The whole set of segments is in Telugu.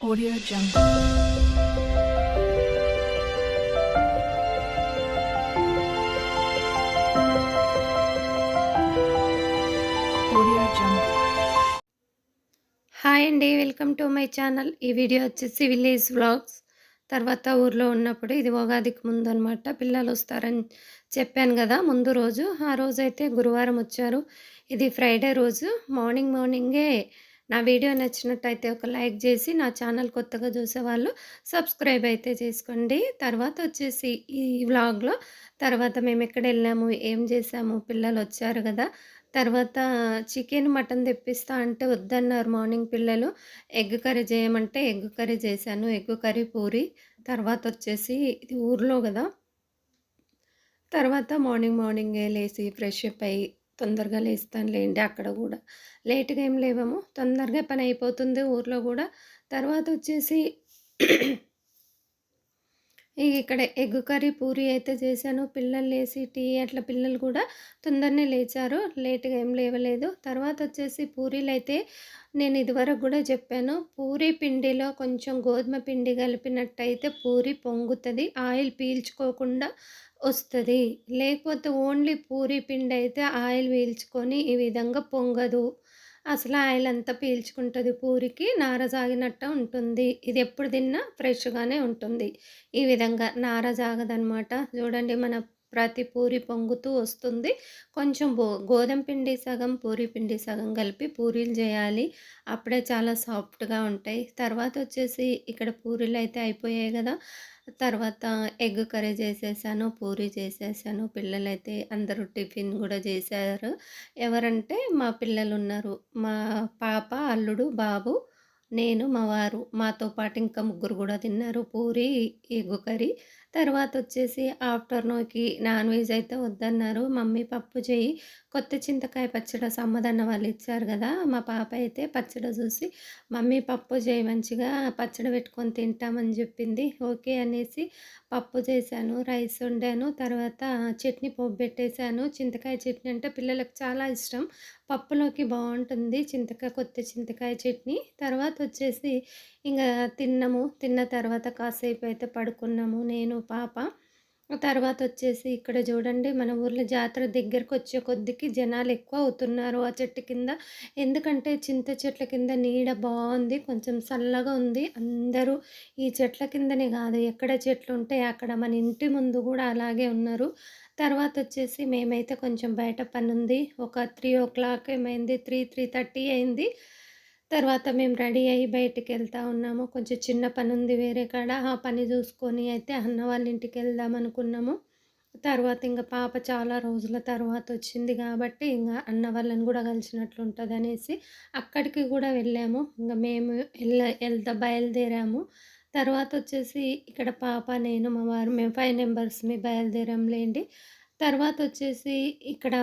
Audio Jungle. Audio Jungle. Hi అండి. Welcome to my channel. ఈ వీడియో వచ్చేసి విలేజ్ వ్లాగ్స్. తర్వాత ఊర్లో ఉన్నప్పుడు ఇది ఉగాదికి ముందనమాట. పిల్లలొస్తారని చెప్పాను గదా! ముందు రోజు. ఆ రోజైతే గురువారం వచ్చారు. ఇది ఫ్రైడే రోజు. మార్నింగే నా వీడియో నచ్చినట్టయితే ఒక లైక్ జేసి, నా ఛానల్ కొత్తగా చూసేవాళ్ళు సబ్స్క్రైబ్ అయితే చేసుకోండి. తర్వాత వచ్చేసి ఈ వ్లాగ్‌లో తర్వాత మేమెక్కడెళ్ళాము, ఏం జేశాము, పిల్లలొచ్చారు గదా! తర్వాత చికెన్, మటన్ తెప్పిస్తా అంటే వద్దన్నారు మార్నింగ్ పిల్లలు. ఎగ్ కర్రీ చేయమంటే ఎగ్ కర్రీ చేశాను. Egg curry, puri. తర్వాతొచ్చేసి ఇది ఊర్లో గదా! తర్వాత మార్నింగే లేసి ఫ్రెష్ అప్ అయ్యి తొందరగా లేస్తానులేండి అక్కడ గూడా. లేట్‌గా ఏం లేవము. తొందరగా పనయిపోతుంది ఊర్లో గూడా. తర్వాతొచ్చేసి ఇక్కడ ఎగ్ కర్రీ, పూరి అయితే చేశాను. పిల్లలు లేసి టీ అట్లా పిల్లలు కూడా తొందరనే లేచారు. లేట్‌గా ఏం లేవలేదు. తర్వాతొచ్చేసి పూరీలైతే నేను ఇదివరకు గూడా చెప్పాను. పూరి పిండిలో కొంచెం గోధుమ పిండి కలిపినట్టయితే పూరి పొంగుతది. ఆయిల్ పీల్చుకోకుండా వస్తది. లేకపోతే ఓన్లీ పూరి పిండయితే ఆయిల్ పీల్చుకొని ఈ విధంగా పొంగదు. అసలు ఆయిలంతా పీల్చుకుంటది పూరికి. నార సాగినట్టు ఉంటుంది. ఇది ఎప్పుడు తిన్నా ఫ్రెష్‌గానే ఉంటుంది. ఈ విధంగా నార జాగదనమాట. చూడండి మన ప్రతి పూరి పొంగుతూ వస్తుంది. కొంచెం గోధుమ పిండి సగం, పూరి పిండి సగం కలిపి పూరీలు చేయాలి. అప్పుడే చాలా సాఫ్ట్‌గా ఉంటాయి. తర్వాతొచ్చేసి ఇక్కడ పూరీలైతే అయిపోయాయి గదా! తర్వాత ఎగ్ కర్రీ చేసేసాను. పూరి చేసేసాను. పిల్లలైతే అందరూ టిఫిన్ గూడా చేశారు. ఎవరంటే మా పిల్లలున్నారు. మా పాప, అల్లుడు, బాబు, నేను, మా వారు. మాతో పాటు ఇంకా ముగ్గురు గూడా తిన్నారు. Puri, egg curry. తర్వాతొచ్చేసి ఆఫ్టర్‌నూన్‌కి నాన్ వెజ్ అయితే వద్దన్నారు. మమ్మీ పప్పు చెయ్యి, కొత్త చింతకాయ పచ్చడి సమ్మదన్న వాళ్ళు ఇచ్చారు గదా! మా పాప అయితే పచ్చడి చూసి, మమ్మీ పప్పు చేయి మంచిగా పచ్చడి పెట్టుకొని తింటామని చెప్పింది. ఓకే అనేసి పప్పు చేశాను, రైస్ వండాను. తర్వాత చట్నీ పోపు పెట్టేసాను. చింతకాయ చట్నీ అంటే పిల్లలకు చాలా ఇష్టం. పప్పులోకి బావుంటుంది. కొత్త చింతకాయ చట్నీ. తర్వాతొచ్చేసి ఇంగ తిన్నాము. తిన్న తర్వాత కాసేపయితే పడుకున్నాము నేను, పాప. తర్వాతొచ్చేసి ఇక్కడ చూడండి మన ఊర్లో జాతర దగ్గరకొచ్చే కొద్దికి జనాలెక్కువ అవుతున్నారు ఆ చెట్టు కింద. ఎందుకంటే చింత చెట్ల కింద నీడ బావుంది. కొంచెం చల్లగా ఉంది. అందరూ ఈ చెట్ల కిందనే గాదు ఎక్కడ చెట్లుంటే అక్కడ మన ఇంటి ముందు గూడా అలాగే ఉన్నారు. తర్వాతొచ్చేసి మేమైతే కొంచెం బయట పనుంది. ఒక 3:00 ఏమైంది. 3:30 అయింది. తర్వాత మేము రెడీ అయ్యి బయటికెళ్తా ఉన్నాము. కొంచెం చిన్న పనుంది వేరే కాడ. ఆ పని జూసుకొని అయితే అన్న వాళ్ళ ఇంటికెళ్దామనుకున్నాము. తర్వాత ఇంగ పాప చాలా రోజుల తర్వాతొచ్చింది గాబట్టి, ఇంగ అన్న వాళ్ళని గూడా కలిసినట్లుంటదనేసి అక్కడికి గూడా వెళ్ళాము. ఇంగ మేము బయలుదేరాము. తర్వాతొచ్చేసి ఇక్కడ పాప, నేను, మా వారు మేము 5 మెంబర్స్‌మి బయలుదేరాంలేండి. తర్వాతొచ్చేసి ఇక్కడ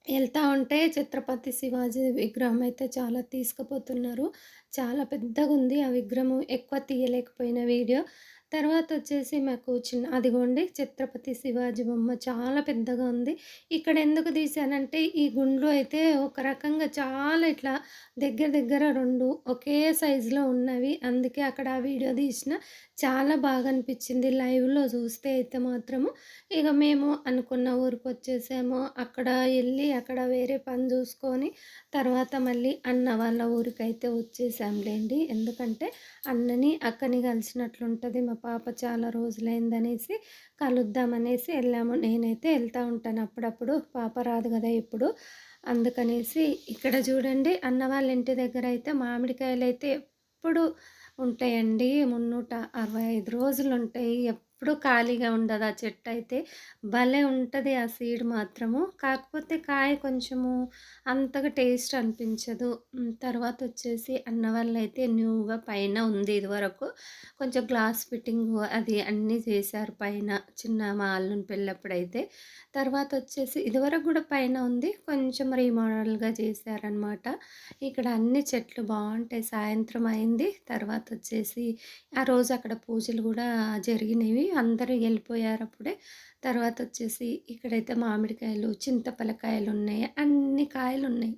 ఎళ్తా ఉంటే ఛత్రపతి శివాజీ విగ్రహం అయితే చాలా తీసుకుపోతున్నారు. చాలా పెద్దగుంది ఆ విగ్రహము. ఎక్కువ తీయలేకపోయిన వీడియో. తర్వాతొచ్చేసి మాకు అదిగోండి ఛత్రపతి శివాజీ బొమ్మ చాలా పెద్దగా ఉంది. ఇక్కడ ఎందుకు తీశానంటే ఈ గుండ్లు అయితే ఒక రకంగా చాలా ఇట్లా దగ్గర దగ్గర 2 ఒకే సైజులో ఉన్నవి. అందుకే అక్కడ ఆ వీడియో తీసిన. చాలా బాగా అనిపిచ్చింది లైవ్‌లో చూస్తే అయితే మాత్రము. ఇగ మేము అనుకున్న ఊరికొచ్చేసాము. అక్కడ అక్కడ వేరే పని జూసుకొని, తర్వాత మళ్ళీ అన్న వాళ్ళ ఊరికైతే వచ్చేసాంలేండి. ఎందుకంటే, అన్నని, అక్కని కలిసినట్లుంటది. మా పాప చాలా రోజులైందనేసి, కలుద్దామనేసి ఎళ్ళాము. నేనైతే ఎళ్తా ఉంటాను అప్పుడప్పుడు. పాప రాదు గదా ఎప్పుడు. అందుకనేసి ఇక్కడ జూడండి అన్న వాళ్ళ ఇంటి దగ్గరైతే మామిడికాయలైతే ఎప్పుడు ఉంటాయండి. 365 రోజులుంటాయి. ఎప్పుడూ ఖాళీగా ఉండదు ఆ చెట్టయితే. భలే ఉంటది ఆ సీడ్ మాత్రము. కాకపోతే కాయ కొంచెము అంతగా టేస్ట్ అనిపించదు. తర్వాతొచ్చేసి అన్న వాళ్ళైతే న్యూగా పైన ఉంది ఇదివరకు. కొంచెం గ్లాస్ ఫిట్టింగు అది అన్నీ చేశారు పైన. మా అల్లుని పెళ్ళప్పుడైతే. తర్వాతొచ్చేసి ఇదివరకు గూడా పైన ఉంది. కొంచెం రీమోడల్‌గా చేశారనమాట. ఇక్కడ అన్ని చెట్లు బావుంటాయి. సాయంత్రం అయింది. తర్వాతొచ్చేసి ఆ రోజు అక్కడ పూజలు గూడా జరిగినవి. అందరూ ఎళ్ళిపోయారప్పుడే. తర్వాతొచ్చేసి ఇక్కడైతే మామిడికాయలు, చింతపలకాయలున్నాయి, అన్ని కాయలున్నాయి.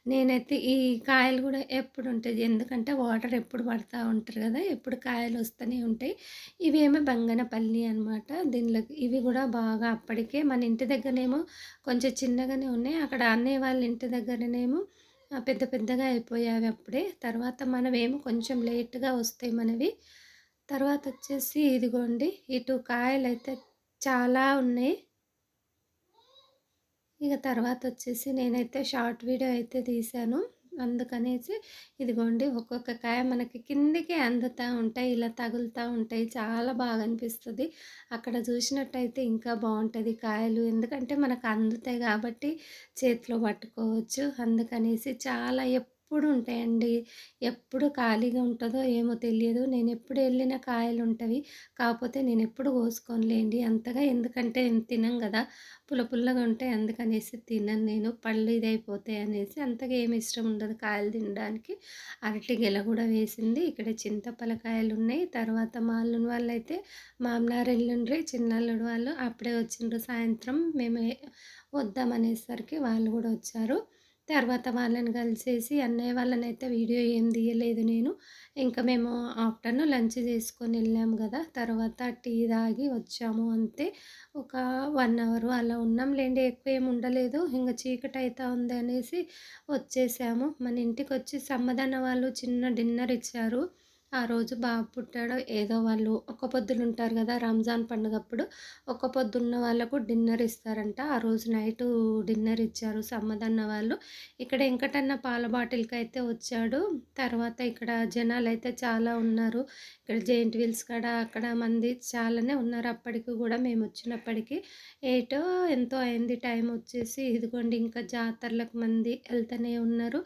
నేనైతే ఈ కాయలు గూడా ఎప్పుడుంటాయి, ఎందుకంటే వాటర్ ఎప్పుడు పడతా ఉంటారు గదా! ఎప్పుడు కాయలొస్తూనే ఉంటాయి. ఇవేమో బంగనపల్లి అనమాట. దీనిలోకి ఇవి గూడా బాగా అప్పటికే మన ఇంటి దగ్గరనేమో కొంచెం చిన్నగానే ఉన్నాయి. అక్కడ అన్నయ్య వాళ్ళ ఇంటి దగ్గరనేమో పెద్ద పెద్దగా అయిపోయావి అప్పుడే. తర్వాత మనవేమో కొంచెం లేట్‌గా వస్తాయి మనవి. తర్వాతొచ్చేసి ఇదిగోండి ఇటు కాయలైతే చాలా ఉన్నాయి. ఇక తర్వాతొచ్చేసి నేనైతే షార్ట్ వీడియో అయితే తీశాను. అందుకనేసి ఇదిగోండి ఒక్కొక్క కాయ మనకి కిందకి అందుతా ఉంటాయి. ఇలా తగులుతా ఉంటాయి. చాలా బాగా అనిపిస్తది. అక్కడ చూసినట్టయితే ఇంకా బావుంటది కాయలు. ఎందుకంటే మనకు అందుతాయి కాబట్టి చేతిలో పట్టుకోవచ్చు. అందుకనేసి చాలా ఎప్పుడు ఉంటాయండి. ఎప్పుడు ఖాళీగా ఉంటదో ఏమో తెలియదు. నేనెప్పుడు ఎళ్ళిన కాయలుంటవి. కాకపోతే నేనెప్పుడు కోసుకోనులేండి అంతగా. ఎందుకంటే తినం గదా! పుల్లగా ఉంటాయి. అందుకనేసి తినను నేను. పళ్ళు ఇదైపోతాయి అనేసి అంతగా ఏమి ఇష్టం ఉండదు కాయలు తినడానికి. అరటి గెల గూడా వేసింది. ఇక్కడ చింతపలకాయలున్నాయి. తర్వాత మా అల్లుని వాళ్ళైతే మామనారు ఎల్లుండ్రి, చిన్నల్లుడు వాళ్ళు అప్పుడే వచ్చిండ్రు సాయంత్రం. మేము వద్దామనేసరికి వాళ్ళు గూడా వచ్చారు. తర్వాత వాళ్ళని కలిసేసి అన్నయ్య వాళ్ళనైతే వీడియో ఏం తీయలేదు నేను. ఇంకా మేము ఆఫ్టర్‌నూన్ లంచ్ చేసుకొని ఎళ్ళాం గదా! తర్వాత టీ తాగి వచ్చాము అంతే. ఒక 1 అవర్ అలా ఉన్నాంలేండి. ఎక్కువేమి ఉండలేదు. ఇంగ చీకటయితా ఉంది అనేసి వచ్చేసాము. మన ఇంటికొచ్చి సమ్మదన్న వాళ్ళు చిన్న డిన్నర్ ఇచ్చారు. ఆ రోజు బాబు పుట్టాడు. ఏదో వాళ్ళు ఒక్క పొద్దులుంటారు గదా! రంజాన్ పండుగప్పుడు. ఒక్క పొద్దున్న వాళ్ళకు డిన్నర్ ఇస్తారంట. ఆ రోజు నైటు డిన్నర్ ఇచ్చారు సమ్మదన్న వాళ్ళు. ఇక్కడ ఎంకటన్న పాల బాటిల్‌కైతే వచ్చాడు. తర్వాత ఇక్కడ జనాలైతే చాలా ఉన్నారు. ఇక్కడ జెయింట్ వీల్స్ కాడ అక్కడ మంది చాలానే ఉన్నారు. అప్పటికి గూడా మేమొచ్చినప్పటికి 8 ఎంతో అయింది టైం వచ్చేసి. ఇదిగోండి ఇంకా జాతరలకు మంది ఎళ్తూనే ఉన్నారు.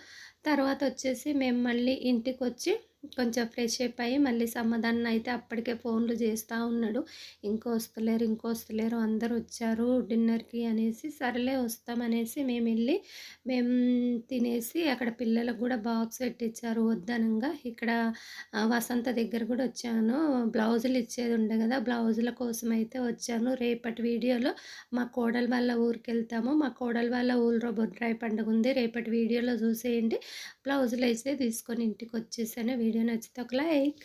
తర్వాతొచ్చేసి మేము మళ్ళీ ఇంటికొచ్చి కొంచెం ఫ్రెష్ అప్ అయ్యి మళ్ళీ సమాధానం అయితే అప్పటికే ఫోన్లు చేస్తా ఉన్నాడు. ఇంకొస్తలేరు అందరొచ్చారు డిన్నర్‌కి అనేసి, సరేలే వస్తామనేసి మేము తినేసి అక్కడ పిల్లలకు గూడా బాక్స్ పెట్టిచ్చారు వద్దనంగా. ఇక్కడ వసంత దగ్గర గూడా వచ్చాను. బ్లౌజులు ఇచ్చేది ఉండే గదా! బ్లౌజుల కోసమయితే వచ్చాను. రేపటి వీడియోలో మా కోడలు వాళ్ళ ఊరికెళ్తాము. మా కోడలు వాళ్ళ ఊళ్ళో బొడ్రాయి పండుగుంది. రేపటి వీడియోలో చూసేయండి. బ్లౌజులైతే తీసుకొని ఇంటికొచ్చేసాను. వీడియో నచ్చితే ఒక లైక్.